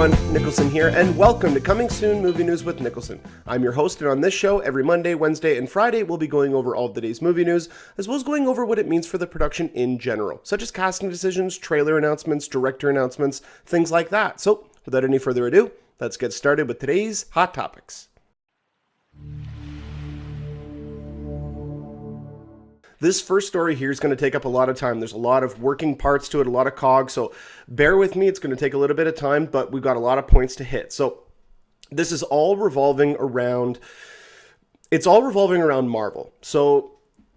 everyone, Niklsun here, and welcome to Coming Soon Movie News with Niklsun. I'm your host, and on this show, every Monday, Wednesday, and Friday, we'll be going over all of the day's movie news, as well as going over what it means for the production in general, such as casting decisions, trailer announcements, director announcements, things like that. So, without any further ado, let's get started with today's Hot Topics. This first story here is going to take up a lot of time. There's a lot of working parts to it, a lot of cogs, so bear with me. It's going to take a little bit of time, but we've got a lot of points to hit. So this is all revolving around, Marvel. So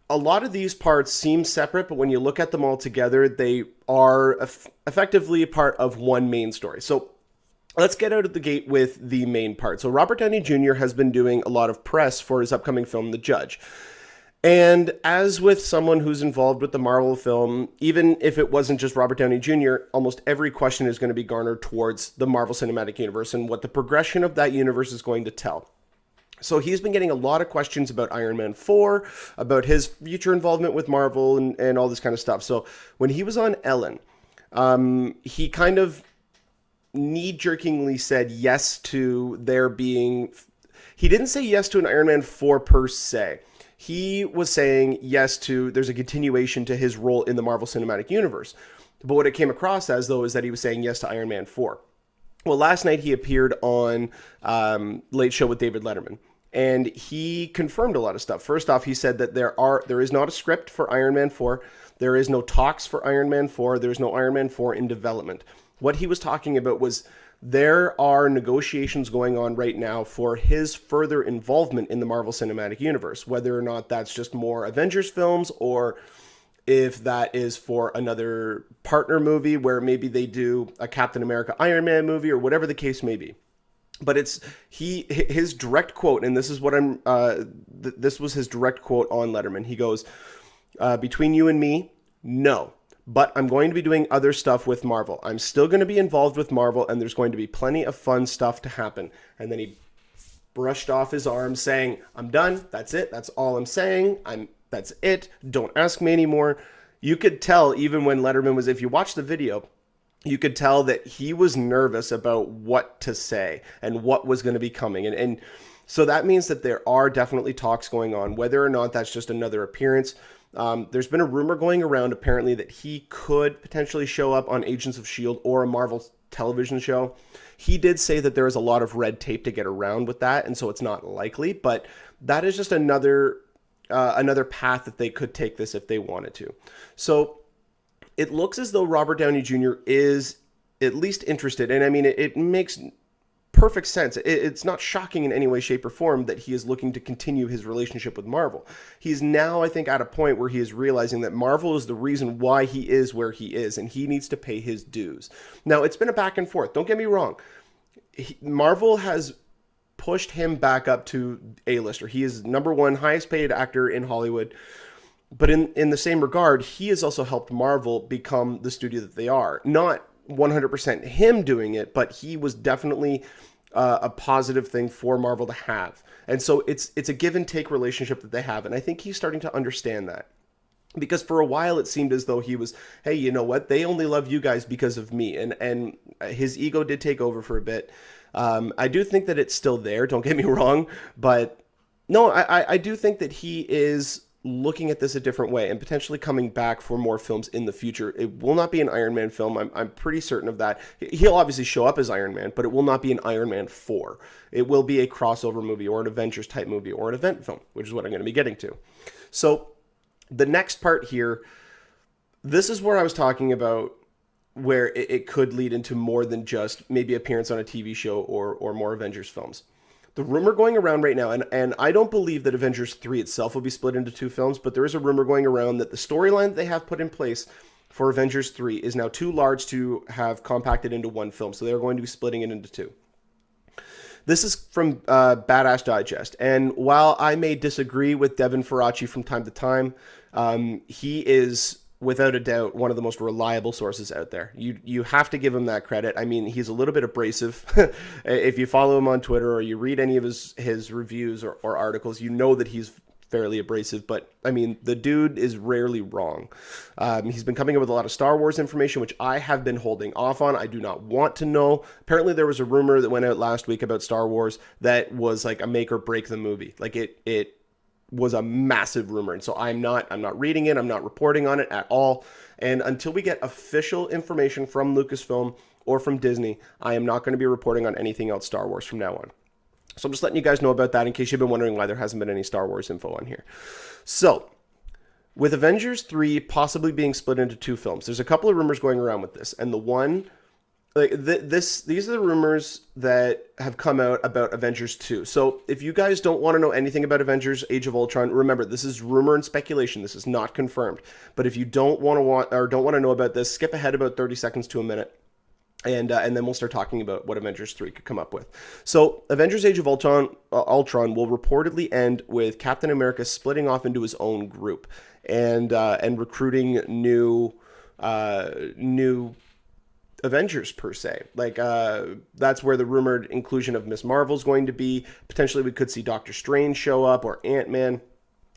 a lot of these parts seem separate, but when you look at them all together, they are effectively a part of one main story. So let's get out of the gate with the main part. So Robert Downey Jr. has been doing a lot of press for his upcoming film, The Judge. And as with someone who's involved with the Marvel film, even if it wasn't just Robert Downey Jr., almost every question is going to be garnered towards the Marvel Cinematic Universe and what the progression of that universe is going to tell. So he's been getting a lot of questions about Iron Man 4, about his future involvement with Marvel and all this kind of stuff. So when he was on Ellen, he kind of knee-jerkingly said yes to there being... He didn't say yes to an Iron Man 4 per se. He was saying yes to, there's a continuation to his role in the Marvel Cinematic Universe. But what it came across as, though, is that he was saying yes to Iron Man 4. Well, last night he appeared on Late Show with David Letterman, and he confirmed a lot of stuff. First off, he said that there is not a script for Iron Man 4. There is no talks for Iron Man 4. There's no Iron Man 4 in development. What he was talking about was there are negotiations going on right now for his further involvement in the Marvel Cinematic Universe, whether or not that's just more Avengers films or if that is for another partner movie where maybe they do a Captain America Iron Man movie or whatever the case may be. But it's his direct quote, and this is what this was his direct quote on Letterman. He goes, between you and me, no. But I'm going to be doing other stuff with Marvel. I'm still going to be involved with Marvel, and there's going to be plenty of fun stuff to happen. And then he brushed off his arm saying, I'm done. That's it. That's all I'm saying. That's it. Don't ask me anymore. You could tell even when Letterman was, if you watch the video, you could tell that he was nervous about what to say and what was going to be coming. And so that means that there are definitely talks going on, whether or not that's just another appearance. There's been a rumor going around apparently that he could potentially show up on Agents of S.H.I.E.L.D. or a Marvel television show. He did say that there is a lot of red tape to get around with that, and so it's not likely, but that is just another path that they could take this if they wanted to. So it looks as though Robert Downey Jr. is at least interested, and I mean, it makes perfect sense. It's not shocking in any way, shape, or form that he is looking to continue his relationship with Marvel. He's now, I think, at a point where he is realizing that Marvel is the reason why he is where he is, and he needs to pay his dues. Now, it's been a back and forth. Don't get me wrong. Marvel has pushed him back up to A-lister. He is #1 highest paid actor in Hollywood. But in the same regard, he has also helped Marvel become the studio that they are. Not 100% him doing it, but he was definitely a positive thing for Marvel to have. And so it's a give and take relationship that they have. And I think he's starting to understand that. Because for a while it seemed as though he was, hey, you know what? They only love you guys because of me. And his ego did take over for a bit. I do think that it's still there. Don't get me wrong. But no, I do think that he is looking at this a different way and potentially coming back for more films in the future. It will not be an Iron Man film. I'm pretty certain of that. He'll obviously show up as Iron Man, but it will not be an Iron Man 4. It will be a crossover movie or an Avengers type movie or an event film, which is what I'm going to be getting to. So the next part here, this is where I was talking about where it could lead into more than just maybe appearance on a TV show or more Avengers films. The rumor going around right now, and I don't believe that Avengers 3 itself will be split into 2 films, but there is a rumor going around that the storyline that they have put in place for Avengers 3 is now too large to have compacted into 1 film, so they're going to be splitting it into 2. This is from Badass Digest, and while I may disagree with Devin Faraci from time to time, he is without a doubt one of the most reliable sources out there. You have to give him that credit. I mean, he's a little bit abrasive. If you follow him on Twitter or you read any of his reviews or articles, you know that he's fairly abrasive, but I mean, the dude is rarely wrong. He's been coming up with a lot of Star Wars information, which I have been holding off on. I do not want to know. Apparently, there was a rumor that went out last week about Star Wars that was like a make or break the movie. Like it was a massive rumor, and so I'm not reading it. I'm not reporting on it at all. And until we get official information from Lucasfilm or from Disney, I am not going to be reporting on anything else Star Wars from now on. So I'm just letting you guys know about that in case you've been wondering why there hasn't been any Star Wars info on here. So, with Avengers 3 possibly being split into 2 films, there's a couple of rumors going around with this. And the one, like these are the rumors that have come out about Avengers 2. So, if you guys don't want to know anything about Avengers Age of Ultron, remember, this is rumor and speculation. This is not confirmed. But if you don't want to know about this, skip ahead about 30 seconds to a minute. And then we'll start talking about what Avengers 3 could come up with. So, Avengers Age of Ultron will reportedly end with Captain America splitting off into his own group and recruiting new Avengers per se. Like that's where the rumored inclusion of Ms. Marvel is going to be. Potentially, we could see Doctor Strange show up or Ant-Man.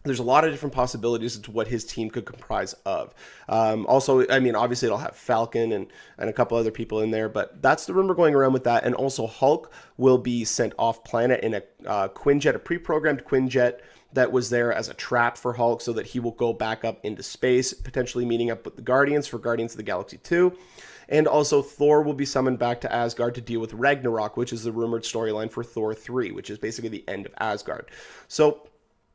There's a lot of different possibilities as to what his team could comprise of. Also, I mean, obviously it'll have Falcon and a couple other people in there, but that's the rumor going around with that. And also Hulk will be sent off planet in a Quinjet, a pre-programmed Quinjet that was there as a trap for Hulk so that he will go back up into space, potentially meeting up with the Guardians for Guardians of the Galaxy 2. And also Thor will be summoned back to Asgard to deal with Ragnarok, which is the rumored storyline for Thor 3, which is basically the end of Asgard. So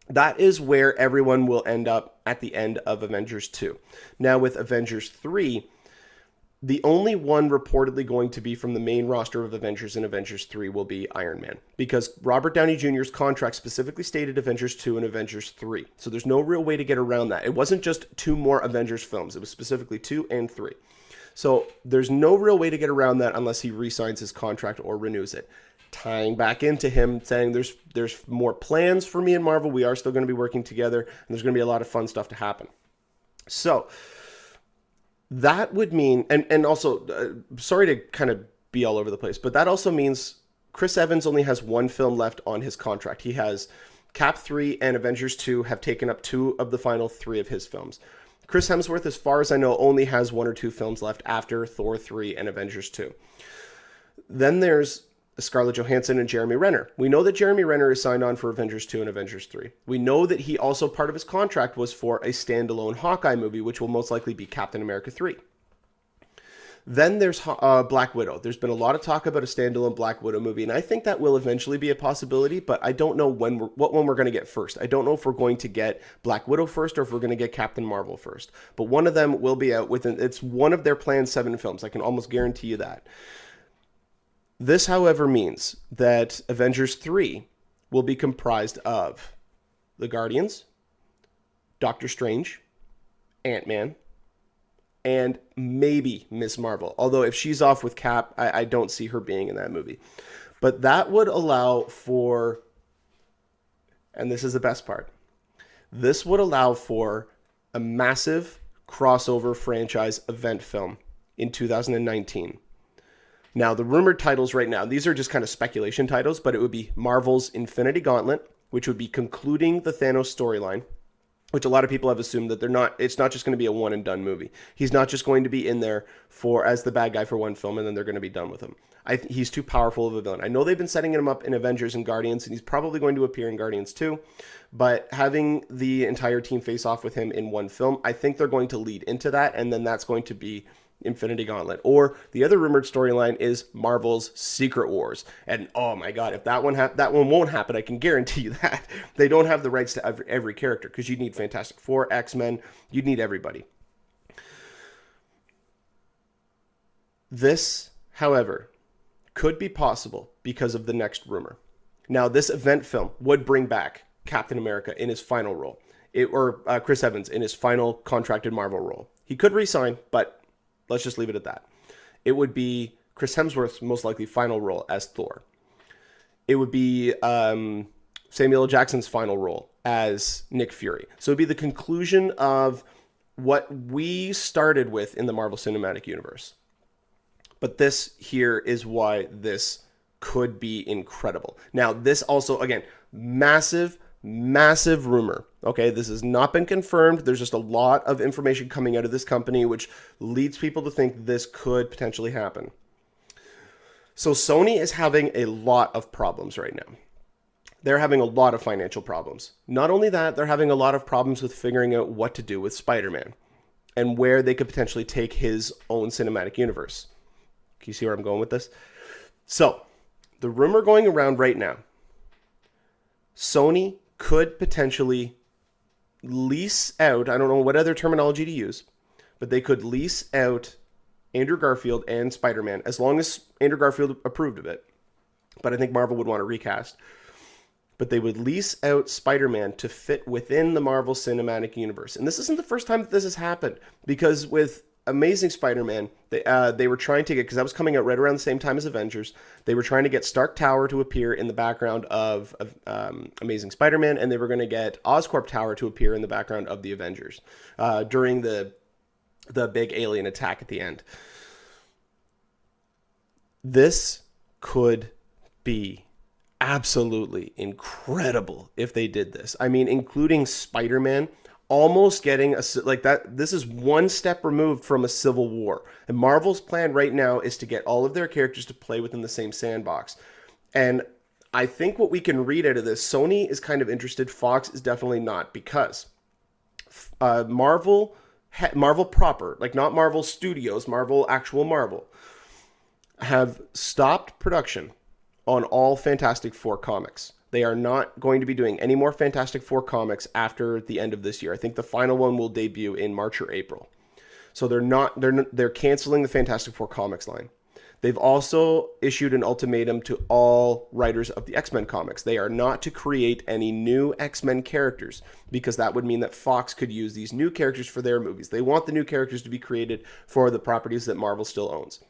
that is where everyone will end up at the end of Avengers 2. Now, with Avengers 3, the only one reportedly going to be from the main roster of Avengers in Avengers 3 will be Iron Man, because Robert Downey Jr.'s contract specifically stated Avengers 2 and Avengers 3. So there's no real way to get around that. It wasn't just 2 more Avengers films. It was specifically 2 and 3. So there's no real way to get around that unless he re-signs his contract or renews it. Tying back into him saying there's more plans for me and Marvel. We are still going to be working together, and there's going to be a lot of fun stuff to happen. So that would mean, and also, sorry to kind of be all over the place, but that also means Chris Evans only has 1 film left on his contract. He has Cap 3 and Avengers 2 have taken up 2 of the final 3 of his films. Chris Hemsworth, as far as I know, only has 1 or 2 films left after Thor 3 and Avengers 2. Then there's Scarlett Johansson and Jeremy Renner. We know that Jeremy Renner is signed on for Avengers 2 and Avengers 3. We know that he also, part of his contract was for a standalone Hawkeye movie, which will most likely be Captain America 3. Then there's Black Widow. There's been a lot of talk about a standalone Black Widow movie, and I think that will eventually be a possibility, but I don't know what one we're going to get first. I don't know if we're going to get Black Widow first or if we're going to get Captain Marvel first. But one of them will be out within, it's one of their planned 7 films. I can almost guarantee you that. This, however, means that Avengers 3 will be comprised of the Guardians, Doctor Strange, Ant-Man, and maybe Ms. Marvel. Although if she's off with Cap, I don't see her being in that movie. But that would allow for, and this is the best part, this would allow for a massive crossover franchise event film in 2019. Now, the rumored titles right now, these are just kind of speculation titles, but it would be Marvel's Infinity Gauntlet, which would be concluding the Thanos storyline, which a lot of people have assumed that it's not just going to be a one and done movie. He's not just going to be in there as the bad guy for one film and then they're going to be done with him. He's too powerful of a villain. I know they've been setting him up in Avengers and Guardians, and he's probably going to appear in Guardians 2, but having the entire team face off with him in one film, I think they're going to lead into that, and then that's going to be Infinity Gauntlet. Or the other rumored storyline is Marvel's Secret Wars. And oh my god, if that one won't happen, I can guarantee you that. They don't have the rights to every character, because you'd need Fantastic Four, X-Men, you'd need everybody. This, however, could be possible because of the next rumor. Now, this event film would bring back Captain America in his final role, or Chris Evans in his final contracted Marvel role. He could resign, but let's just leave it at that. It would be Chris Hemsworth's most likely final role as Thor. It would be Samuel L. Jackson's final role as Nick Fury. So it would be the conclusion of what we started with in the Marvel Cinematic Universe. But this here is why this could be incredible. Now, this also, again, massive massive rumor. Okay, this has not been confirmed. There's just a lot of information coming out of this company, which leads people to think this could potentially happen. So Sony is having a lot of problems right now. They're having a lot of financial problems. Not only that, they're having a lot of problems with figuring out what to do with Spider-Man and where they could potentially take his own cinematic universe. Can you see where I'm going with this? So, the rumor going around right now, Sony could potentially lease out, I don't know what other terminology to use, but they could lease out Andrew Garfield and Spider-Man, as long as Andrew Garfield approved of it. But I think Marvel would want to recast. But they would lease out Spider-Man to fit within the Marvel Cinematic Universe. And this isn't the first time that this has happened, because with Amazing Spider-Man, they were trying to get, because that was coming out right around the same time as Avengers, they were trying to get Stark Tower to appear in the background of Amazing Spider-Man, and they were going to get Oscorp Tower to appear in the background of the Avengers during the big alien attack at the end. This could be absolutely incredible if they did this. I mean, including Spider-Man almost getting like that. This is one step removed from a civil war. And Marvel's plan right now is to get all of their characters to play within the same sandbox. And I think what we can read out of this, Sony is kind of interested. Fox is definitely not, because Marvel proper, like not Marvel Studios, actual Marvel, have stopped production on all Fantastic Four comics. They are not going to be doing any more Fantastic Four comics after the end of this year. I think the final one will debut in March or April. So they're canceling the Fantastic Four comics line. They've also issued an ultimatum to all writers of the X-Men comics. They are not to create any new X-Men characters, because that would mean that Fox could use these new characters for their movies. They want the new characters to be created for the properties that Marvel still owns.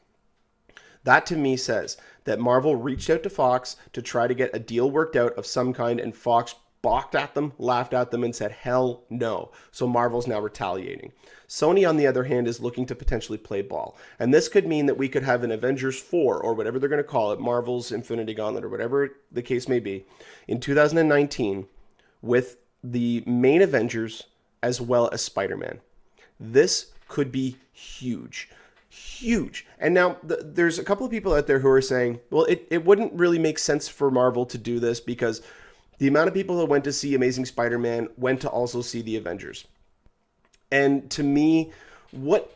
That to me says that Marvel reached out to Fox to try to get a deal worked out of some kind, and Fox balked at them, laughed at them, and said, hell no. So Marvel's now retaliating. Sony, on the other hand, is looking to potentially play ball. And this could mean that we could have an Avengers 4, or whatever they're going to call it, Marvel's Infinity Gauntlet, or whatever the case may be, in 2019 with the main Avengers as well as Spider-Man. This could be huge. Huge. And now there's a couple of people out there who are saying, well, it wouldn't really make sense for Marvel to do this, because the amount of people that went to see Amazing Spider-Man went to also see the Avengers. And to me, what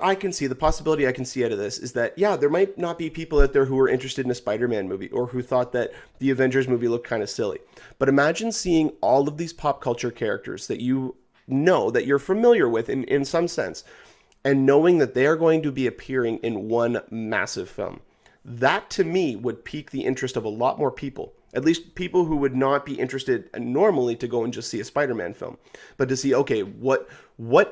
I can see, the possibility I can see out of this is that, yeah, there might not be people out there who are interested in a Spider-Man movie, or who thought that the Avengers movie looked kind of silly. But imagine seeing all of these pop culture characters that you know, that you're familiar with in some sense, and knowing that they are going to be appearing in one massive film. That, to me, would pique the interest of a lot more people. At least people who would not be interested normally to go and just see a Spider-Man film. But to see, okay, what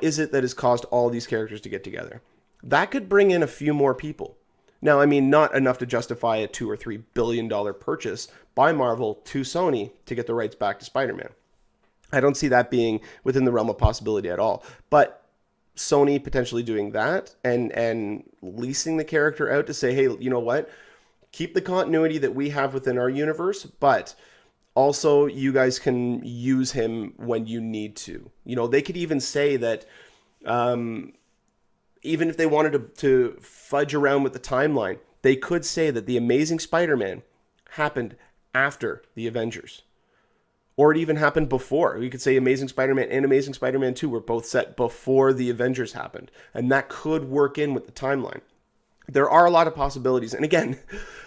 is it that has caused all these characters to get together? That could bring in a few more people. Now, I mean, not enough to justify a $2 or $3 billion purchase by Marvel to Sony to get the rights back to Spider-Man. I don't see that being within the realm of possibility at all. But Sony potentially doing that and leasing the character out to say, hey, you know what? Keep the continuity that we have within our universe, but also you guys can use him when you need to. You know, they could even say that even if they wanted to fudge around with the timeline, they could say that the Amazing Spider-Man happened after the Avengers. Or it even happened before. We could say Amazing Spider-Man and Amazing Spider-Man 2 were both set before the Avengers happened. And that could work in with the timeline. There are a lot of possibilities. And again,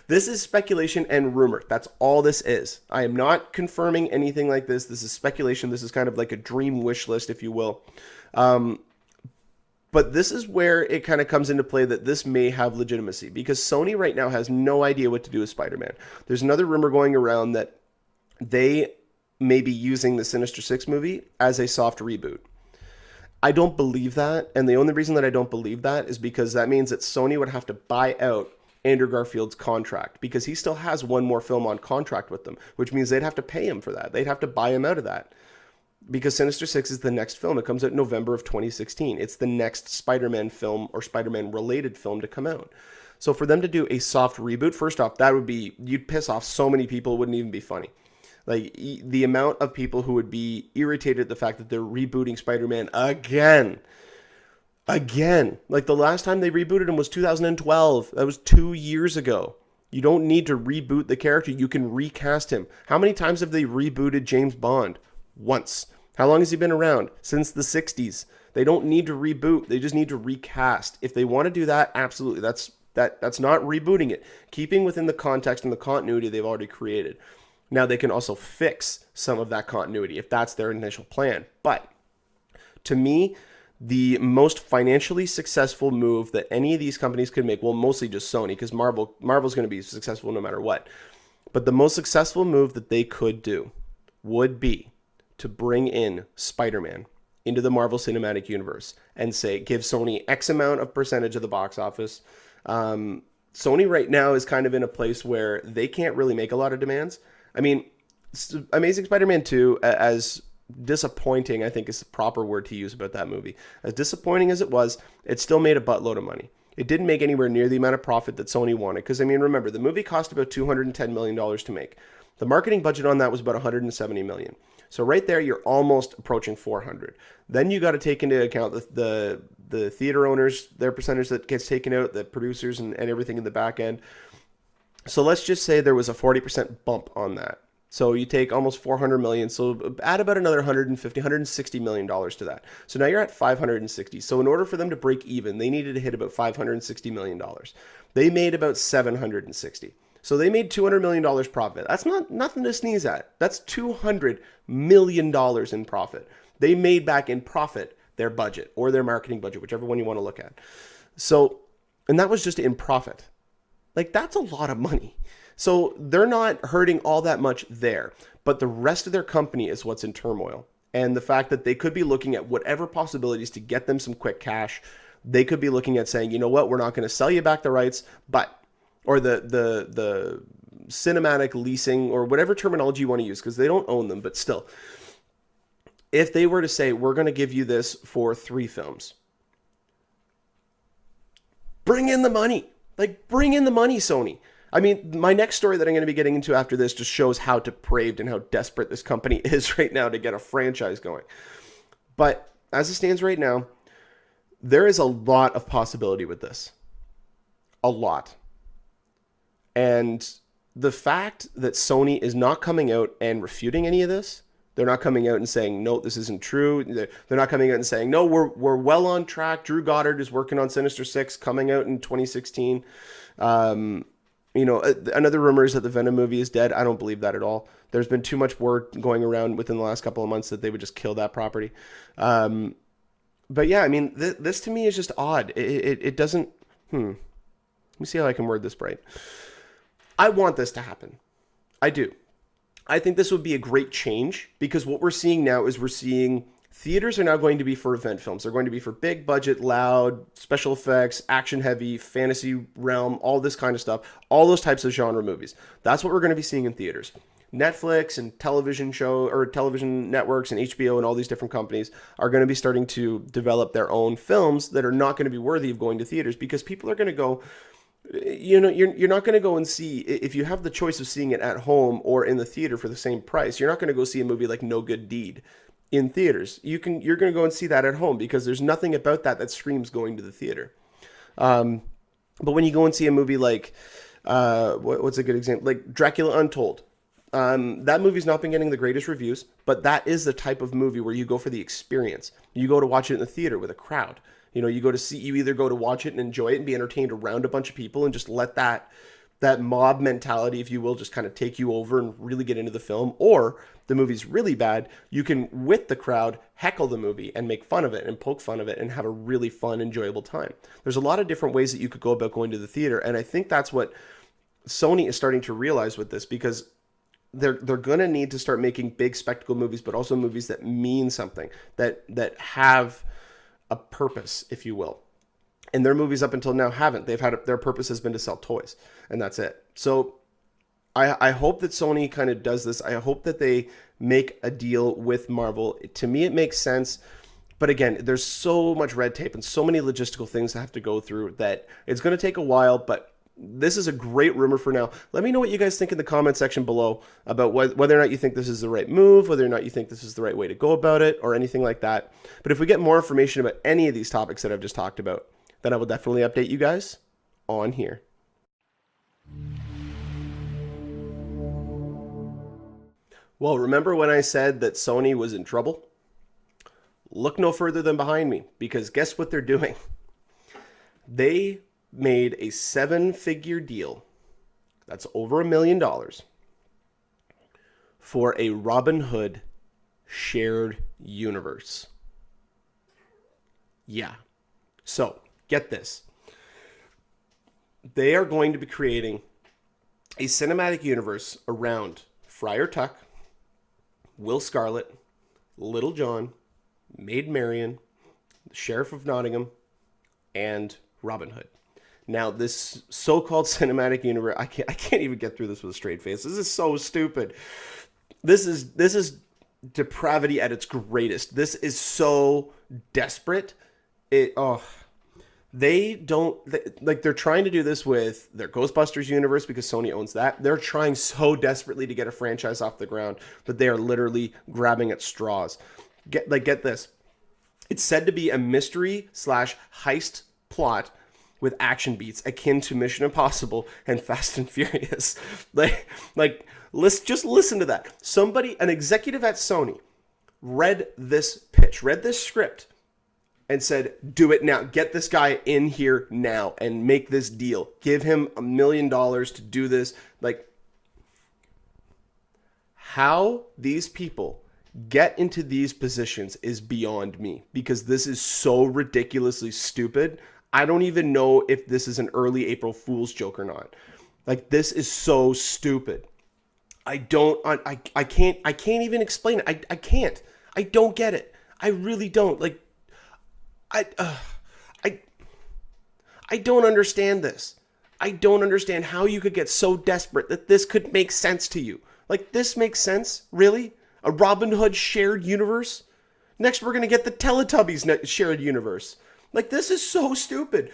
this is speculation and rumor. That's all this is. I am not confirming anything like this. This is speculation. This is kind of like a dream wish list, if you will. But this is where it kind of comes into play that this may have legitimacy. Because Sony right now has no idea what to do with Spider-Man. There's another rumor going around that they may be using the Sinister Six movie as a soft reboot. I don't believe that, and the only reason that I don't believe that is because that means that Sony would have to buy out Andrew Garfield's contract, because he still has one more film on contract with them, which means they'd have to pay him for that. They'd have to buy him out of that, because Sinister Six is the next film. It comes out in November of 2016. It's the next Spider-Man film or Spider-Man related film to come out. So for them to do a soft reboot, first off, that would be, you'd piss off so many people, it wouldn't even be funny. Like the amount of people who would be irritated at the fact that they're rebooting Spider-Man again. Again. Like the last time they rebooted him was 2012. That was 2 years ago. You don't need to reboot the character. You can recast him. How many times have they rebooted James Bond? Once. How long has he been around? Since the 60s. They don't need to reboot. They just need to recast. If they want to do that, absolutely. That's not rebooting it. Keeping within the context and the continuity they've already created. Now they can also fix some of that continuity if that's their initial plan. But to me, the most financially successful move that any of these companies could make, well, mostly just Sony, because Marvel's going to be successful no matter what. But the most successful move that they could do would be to bring in Spider-Man into the Marvel Cinematic Universe and say, give Sony X amount of percentage of the box office. Sony right now is kind of in a place where they can't really make a lot of demands. I mean, Amazing Spider-Man 2, as disappointing, I think is the proper word to use about that movie. As disappointing as it was, it still made a buttload of money. It didn't make anywhere near the amount of profit that Sony wanted. Because, I mean, remember, the movie cost about $210 million to make. The marketing budget on that was about $170 million. So right there, you're almost approaching 400. Then you got to take into account the theater owners, their percentage that gets taken out, the producers and everything in the back end. So let's just say there was a 40% bump on that. So you take almost 400 million. So add about another 150, 160 million dollars to that. So now you're at 560. So in order for them to break even, they needed to hit about 560 million dollars. They made about 760. So they made $200 million profit. That's not nothing to sneeze at. That's $200 million in profit. They made back in profit their budget or their marketing budget, whichever one you want to look at. So, and that was just in profit. Like, that's a lot of money. So they're not hurting all that much there. But the rest of their company is what's in turmoil. And the fact that they could be looking at whatever possibilities to get them some quick cash. They could be looking at saying, you know what, we're not going to sell you back the rights, but or the cinematic leasing or whatever terminology you want to use, because they don't own them, but still. If they were to say, we're going to give you this for 3 films, bring in the money. Like, bring in the money, Sony. I mean, my next story that I'm going to be getting into after this just shows how depraved and how desperate this company is right now to get a franchise going. But as it stands right now, there is a lot of possibility with this. A lot. And the fact that Sony is not coming out and refuting any of this, they're not coming out and saying, no, this isn't true. They're not coming out and saying, no, we're well on track. Drew Goddard is working on Sinister Six coming out in 2016. Another rumor is that the Venom movie is dead. I don't believe that at all. There's been too much word going around within the last couple of months that they would just kill that property. But yeah, I mean, this to me is just odd. It doesn't, let me see how I can word this right. I want this to happen. I do. I think this would be a great change because what we're seeing now is theaters are now going to be for event films. They're going to be for big budget, loud, special effects, action heavy, fantasy realm, all this kind of stuff, all those types of genre movies. That's what we're going to be seeing in theaters. Netflix and television networks and HBO and all these different companies are going to be starting to develop their own films that are not going to be worthy of going to theaters because people are going to go, you're not going to go and see, if you have the choice of seeing it at home or in the theater for the same price, you're not going to go see a movie like No Good Deed in theaters. You're going to go and see that at home because there's nothing about that screams going to the theater. But when you go and see a movie like, what's a good example? Like Dracula Untold. That movie's not been getting the greatest reviews, but that is the type of movie where you go for the experience. You go to watch it in the theater with a crowd. You either go to watch it and enjoy it and be entertained around a bunch of people and just let that mob mentality, if you will, just kind of take you over and really get into the film. Or the movie's really bad, you can, with the crowd, heckle the movie and make fun of it and poke fun of it and have a really fun, enjoyable time. There's a lot of different ways that you could go about going to the theater. And I think that's what Sony is starting to realize with this because they're going to need to start making big spectacle movies, but also movies that mean something, that have a purpose, if you will. And their movies up until now haven't. Their purpose has been to sell toys, and that's it. So I hope that Sony kind of does this. I hope that they make a deal with Marvel. To me, it makes sense. But again, there's so much red tape and so many logistical things to have to go through that it's going to take a while, but this is a great rumor for now. Let me know what you guys think in the comment section below about whether or not you think this is the right move, whether or not you think this is the right way to go about it, or anything like that. But if we get more information about any of these topics that I've just talked about, then I will definitely update you guys on here. Well, remember when I said that Sony was in trouble? Look no further than behind me, because guess what they're doing? They made a 7-figure deal that's over $1 million for a Robin Hood shared universe. Yeah. So, get this. They are going to be creating a cinematic universe around Friar Tuck, Will Scarlet, Little John, Maid Marian, the Sheriff of Nottingham, and Robin Hood. Now, this so-called cinematic universe, I can't even get through this with a straight face. This is so stupid. This is depravity at its greatest. This is so desperate. They're trying to do this with their Ghostbusters universe because Sony owns that. They're trying so desperately to get a franchise off the ground that they are literally grabbing at straws. Get this. It's said to be a mystery / heist plot with action beats akin to Mission Impossible and Fast and Furious. Let's just listen to that. An executive at Sony read this script, and said, do it now. Get this guy in here now and make this deal. Give him $1 million to do this. How these people get into these positions is beyond me, because this is so ridiculously stupid. I don't even know if this is an early April Fool's joke or not. This is so stupid. I can't even explain it. I can't. I don't get it. I really don't. I don't understand this. I don't understand how you could get so desperate that this could make sense to you. This makes sense? Really? A Robin Hood shared universe? Next, we're going to get the Teletubbies shared universe. This is so stupid.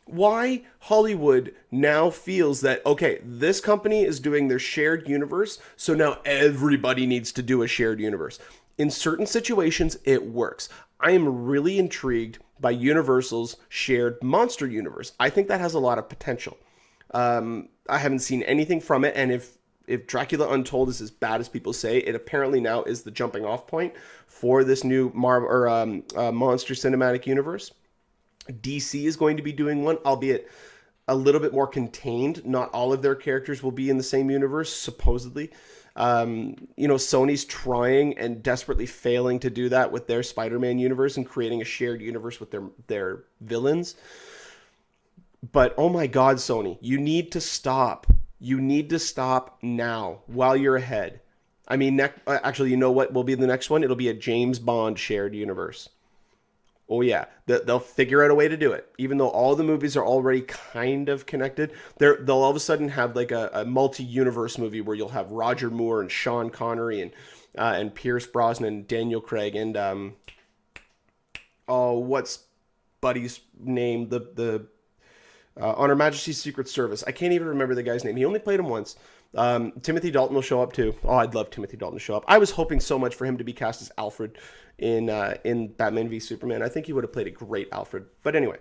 Why Hollywood now feels that, okay, this company is doing their shared universe, so now everybody needs to do a shared universe. In certain situations, it works. I am really intrigued by Universal's shared monster universe. I think that has a lot of potential. I haven't seen anything from it, and if Dracula Untold is as bad as people say, it apparently now is the jumping off point for this new monster cinematic universe. DC is going to be doing one, albeit a little bit more contained. Not all of their characters will be in the same universe, supposedly. Sony's trying and desperately failing to do that with their SpiderMan universe and creating a shared universe with their villains. But oh my God, Sony, you need to stop. You need to stop now while you're ahead. I mean, actually, you know what will be the next one? It'll be a James Bond shared universe. Oh yeah, they'll figure out a way to do it. Even though all the movies are already kind of connected, they'll all of a sudden have a multi-universe movie where you'll have Roger Moore and Sean Connery and Pierce Brosnan and Daniel Craig and what's Buddy's name? The On Her Majesty's Secret Service. I can't even remember the guy's name. He only played him once. Timothy Dalton will show up too. Oh, I'd love Timothy Dalton to show up. I was hoping so much for him to be cast as Alfred in Batman v Superman. I think he would have played a great Alfred. But anyway,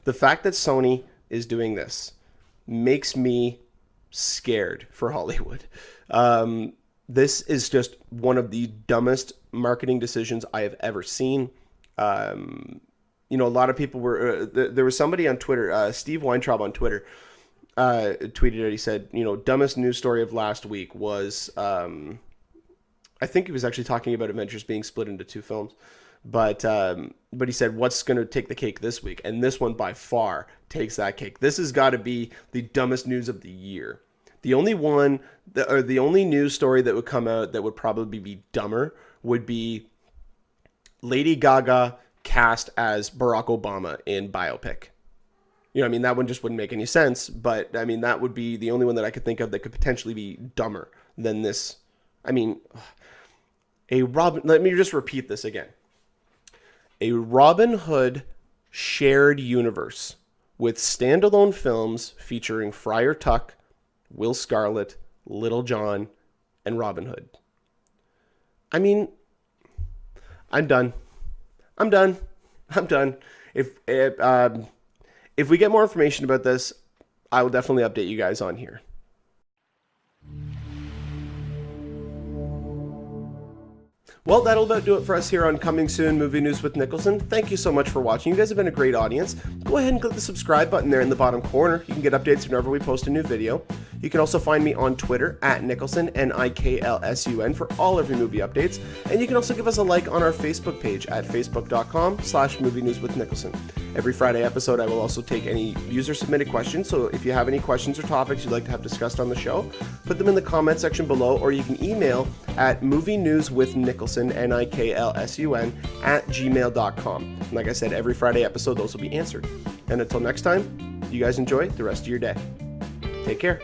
the fact that Sony is doing this makes me scared for Hollywood. This is just one of the dumbest marketing decisions I have ever seen. A lot of people were... there was somebody on Twitter, Steve Weintraub on Twitter, tweeted it. He said, dumbest news story of last week was... I think he was actually talking about Avengers being split into 2 films. But he said, what's going to take the cake this week? And this one by far takes that cake. This has got to be the dumbest news of the year. The only news story that would come out that would probably be dumber would be Lady Gaga cast as Barack Obama in biopic. That one just wouldn't make any sense. But, that would be the only one that I could think of that could potentially be dumber than this. Let me just repeat this again. A Robin Hood shared universe with standalone films featuring Friar Tuck, Will Scarlet, Little John, and Robin Hood. I mean, I'm done. If we get more information about this, I will definitely update you guys on here. Well, that'll about do it for us here on Coming Soon Movie News with Niklsun. Thank you so much for watching. You guys have been a great audience. Go ahead and click the subscribe button there in the bottom corner. You can get updates whenever we post a new video. You can also find me on Twitter at Niklsun, Niklsun, for all of your movie updates. And you can also give us a like on our Facebook page at facebook.com/movie news with Niklsun. Every Friday episode, I will also take any user-submitted questions, so if you have any questions or topics you'd like to have discussed on the show, put them in the comment section below, or you can email at movienewswithniklsun, Niklsun, @gmail.com. Like I said, every Friday episode, those will be answered. And until next time, you guys enjoy the rest of your day. Take care.